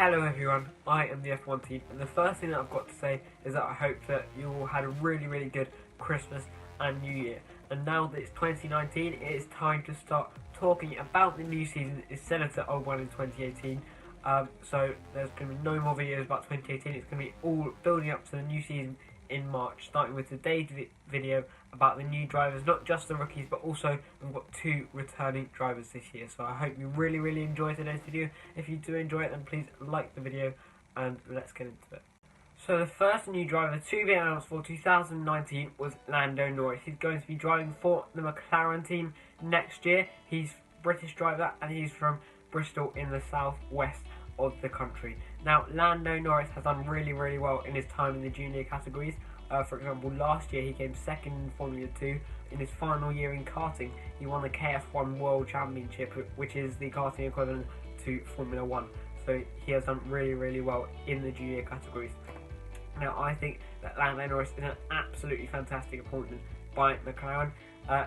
Hello everyone, I am the F1 team, and the first thing that I've got to say is that I hope that you all had a really good Christmas and New Year. And now that it's 2019, it is time to start talking about the new season instead of the old one in 2018. So there's going to be no more videos about 2018, it's going to be all building up to the new season in March, starting with today's video about the new drivers, not just the rookies, but also we've got 2 returning drivers this year. So I hope you really enjoy today's video. If you do enjoy it, then please like the video and let's get into it. So the first new driver to be announced for 2019 was Lando Norris. He's going to be driving for the McLaren team next year. He's a British driver and he's from Bristol in the southwest of the country. Now, Lando Norris has done really well in his time in the junior categories. For example, last year he came second in Formula 2. In his final year in karting, he won the KF1 World Championship, which is the karting equivalent to Formula 1. So he has done really well in the junior categories. Now, I think that Lando Norris is an absolutely fantastic appointment by McLaren.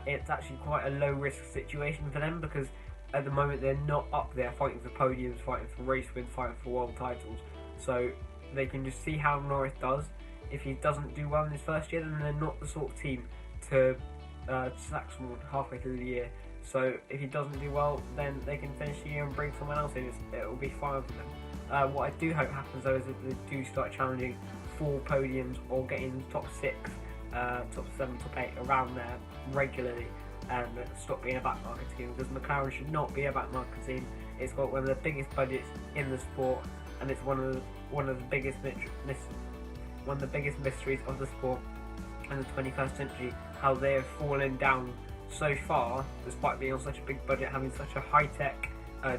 It's actually quite a low-risk situation for them because at the moment they're not up there fighting for podiums, fighting for race wins, fighting for world titles. So they can just see how Norris does. If he doesn't do well in his first year, then they're not the sort of team to sack someone halfway through the year. So if he doesn't do well, then they can finish the year and bring someone else in. It will be fine for them. What I do hope happens though is that they do start challenging for podiums or getting top 6, top 7, top 8 around there regularly, and stop being a back market team, because McLaren should not be a back market team. It's got one of the biggest budgets in the sport, and it's one of the biggest mysteries of the sport in the 21st century, how they have fallen down so far despite being on such a big budget, having such a high-tech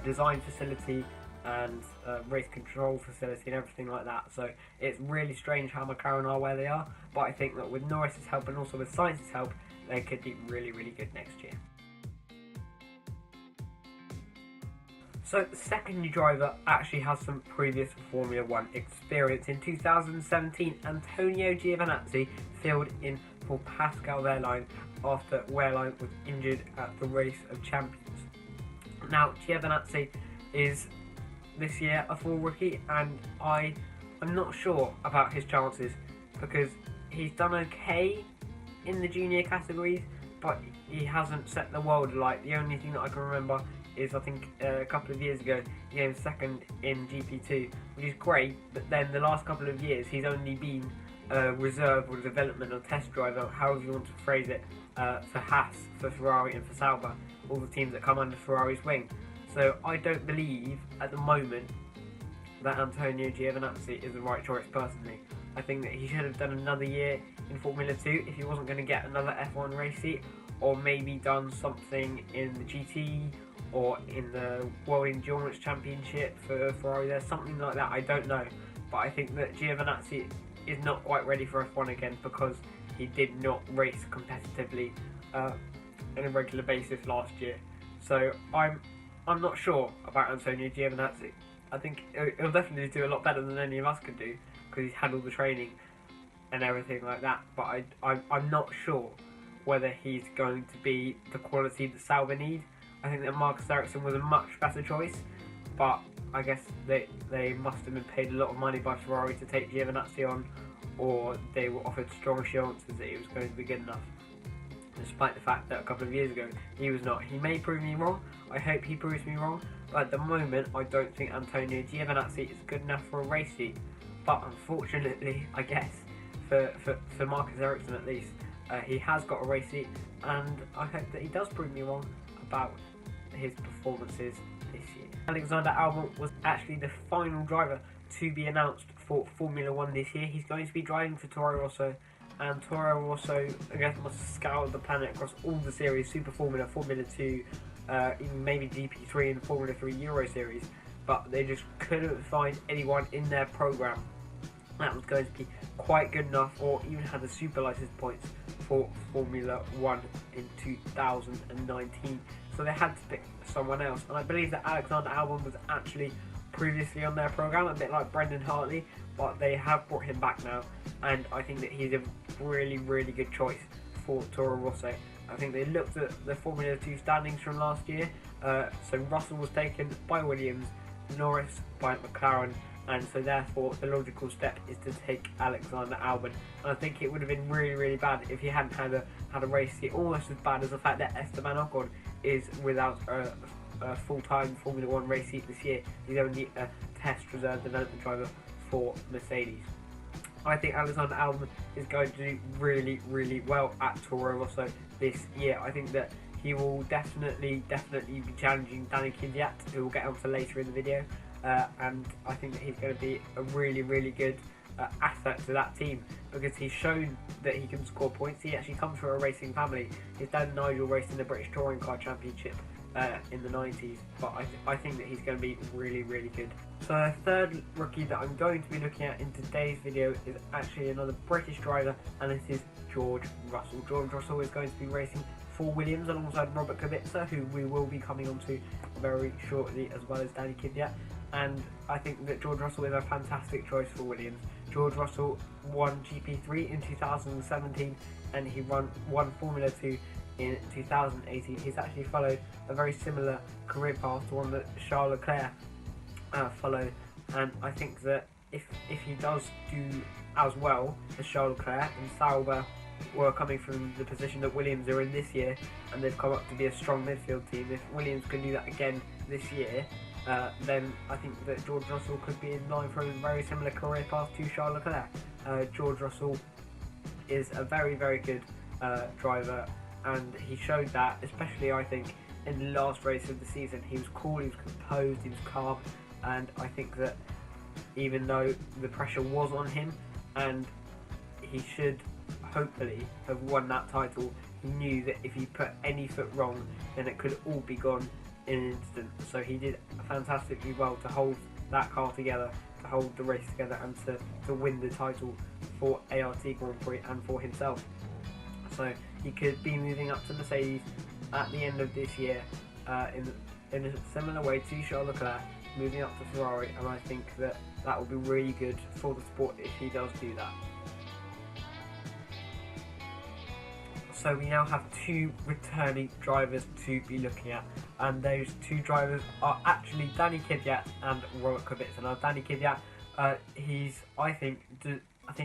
design facility and race control facility and everything like that. So it's really strange how McLaren are where they are, but I think that with Norris's help and also with Sainz's help, they could be really good next year. So the second new driver actually has some previous Formula 1 experience. In 2017, Antonio Giovinazzi filled in for Pascal Wehrlein after Wehrlein was injured at the Race of Champions. Now, Giovinazzi is this year a full rookie, and I'm not sure about his chances because he's done okay in the junior categories, but he hasn't set the world alight. The only thing that I can remember is I think a couple of years ago he came second in GP2, which is great, but then the last couple of years he's only been reserve or development or test driver, however you want to phrase it, for Haas, for Ferrari and for Sauber, all the teams that come under Ferrari's wing. So I don't believe at the moment that Antonio Giovinazzi is the right choice personally. I think that he should have done another year in Formula 2 if he wasn't going to get another F1 race seat, or maybe done something in the GT or in the World Endurance Championship for Ferrari. There's something like that, I don't know. But I think that Giovinazzi is not quite ready for F1 again because he did not race competitively on a regular basis last year. So I'm not sure about Antonio Giovinazzi. I think he'll definitely do a lot better than any of us could do because he's had all the training and everything like that. But I'm not sure whether he's going to be the quality that Sauber need. I think that Marcus Ericsson was a much better choice, but I guess they must have been paid a lot of money by Ferrari to take Giovinazzi on, or they were offered strong assurances that he was going to be good enough, despite the fact that a couple of years ago he was not. He may prove me wrong, I hope he proves me wrong, but at the moment I don't think Antonio Giovinazzi is good enough for a race seat. But unfortunately, I guess, for Marcus Ericsson at least, he has got a race seat, and I hope that he does prove me wrong about his performances this year. Alexander Albon was actually the final driver to be announced for Formula 1 this year. He's going to be driving for Toro Rosso, and Toro Rosso, I guess, must have scoured the planet across all the series, Super Formula, Formula 2, even maybe GP3 and Formula 3 Euro Series, but they just couldn't find anyone in their program that was going to be quite good enough or even had the super license points for Formula 1 in 2019. So they had to pick someone else, and I believe that Alexander Albon was actually previously on their program, a bit like Brendan Hartley, but they have brought him back now, and I think that he's a really good choice for Toro Rosso. I think they looked at the Formula 2 standings from last year, so Russell was taken by Williams, Norris by McLaren, and so therefore the logical step is to take Alexander Albon. And I think it would have been really bad if he hadn't had a race here, almost as bad as the fact that Esteban Ocon is without a full-time Formula 1 race seat this year. He's only a test reserve development driver for Mercedes. I think Alexander Albon is going to do really well at Toro Rosso this year. I think that he will definitely be challenging Danny Kvyat, who we'll get onto later in the video, and I think that he's going to be a really good asset to that team, because he's shown that he can score points. He actually comes from a racing family. His dad Nigel raced in the British Touring Car Championship in the 90s, but I think that he's going to be really good. So the third rookie that I'm going to be looking at in today's video is actually another British driver, and this is George Russell. George Russell is going to be racing for Williams alongside Robert Kubica, who we will be coming on to very shortly, as well as Danny Kvyat. And I think that George Russell is a fantastic choice for Williams. George Russell won GP3 in 2017, and he won Formula 2 in 2018. He's actually followed a very similar career path to one that Charles Leclerc followed, and I think that if he does do as well as Charles Leclerc and Sauber were coming from the position that Williams are in this year, and they've come up to be a strong midfield team, if Williams can do that again this year, then I think that George Russell could be in line for a very similar career path to Charles Leclerc. George Russell is a very good driver, and he showed that, especially I think in the last race of the season. He was cool, he was composed, he was calm, and I think that even though the pressure was on him and he should hopefully have won that title, he knew that if he put any foot wrong, then it could all be gone in an instant. So he did fantastically well to hold that car together, to hold the race together, and to win the title for ART Grand Prix and for himself. So he could be moving up to Mercedes at the end of this year in a similar way to Charles Leclerc, moving up to Ferrari, and I think that will be really good for the sport if he does do that. So we now have two returning drivers to be looking at, and those two drivers are actually Danny Kvyat and Robert Kubica. Now Danny Kvyat, I think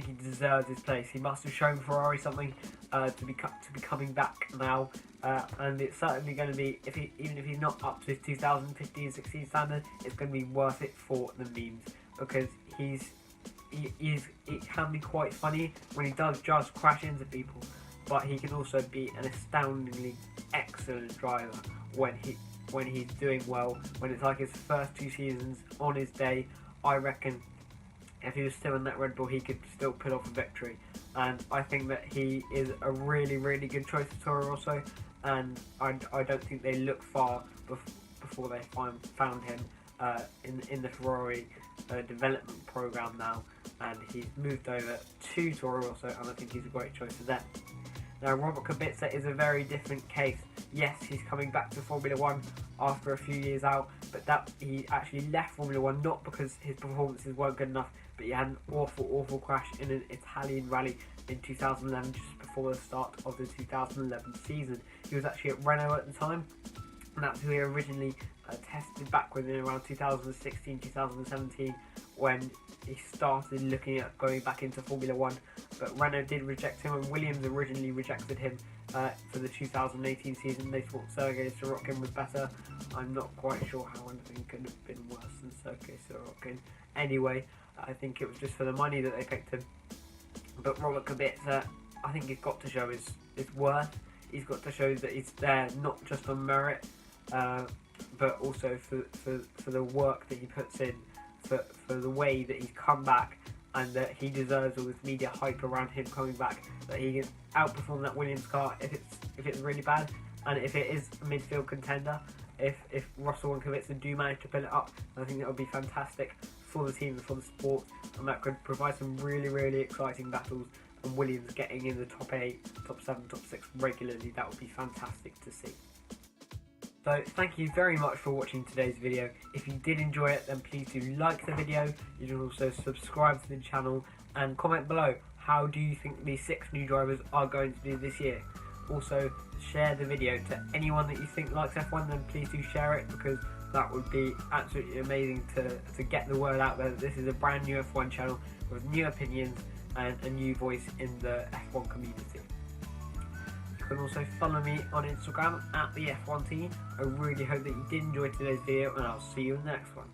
he deserves his place. He must have shown Ferrari something to be coming back now, and it's certainly going to be, even if he's not up to his 2015-16 standard, it's going to be worth it for the memes, because it can be quite funny when he does just crash into people, but he can also be an astoundingly excellent driver when he's doing well. When it's like his first two seasons on his day, I reckon if he was still in that Red Bull, he could still pull off a victory. And I think that he is a really good choice for Toro Rosso, and I don't think they look far before they found him in the Ferrari development program now, and he's moved over to Toro Rosso, and I think he's a great choice for them. Now Robert Kubica is a very different case. Yes, he's coming back to Formula 1 after a few years out, but that he actually left Formula 1 not because his performances weren't good enough, but he had an awful crash in an Italian rally in 2011, just before the start of the 2011 season. He was actually at Renault at the time, and that's who he originally tested back with in around 2016-2017, when he started looking at going back into Formula 1, but Renault did reject him, and Williams originally rejected him for the 2018 season. They thought Sergei Sorokin was better. I'm not quite sure how anything could have been worse than Sergei Sorokin. Anyway, I think it was just for the money that they picked him. But Robert Kubica, I think he's got to show his worth. He's got to show that he's there not just on merit, but also for the work that he puts in, for the way that he's come back, and that he deserves all this media hype around him coming back, that he can outperform that Williams car if it's really bad, and if it is a midfield contender, if Russell and Kubica do manage to pull it up, I think that would be fantastic for the team and for the sport, and that could provide some really exciting battles, and Williams getting in the top 8, top 7, top 6 regularly. That would be fantastic to see. So thank you very much for watching today's video. If you did enjoy it, then please do like the video. You can also subscribe to the channel and comment below, how do you think these 6 new drivers are going to do this year? Also share the video to anyone that you think likes F1, then please do share it, because that would be absolutely amazing to get the word out there that this is a brand new F1 channel with new opinions and a new voice in the F1 community. You can also follow me on Instagram at the F1 Team. I really hope that you did enjoy today's video, and I'll see you in the next one.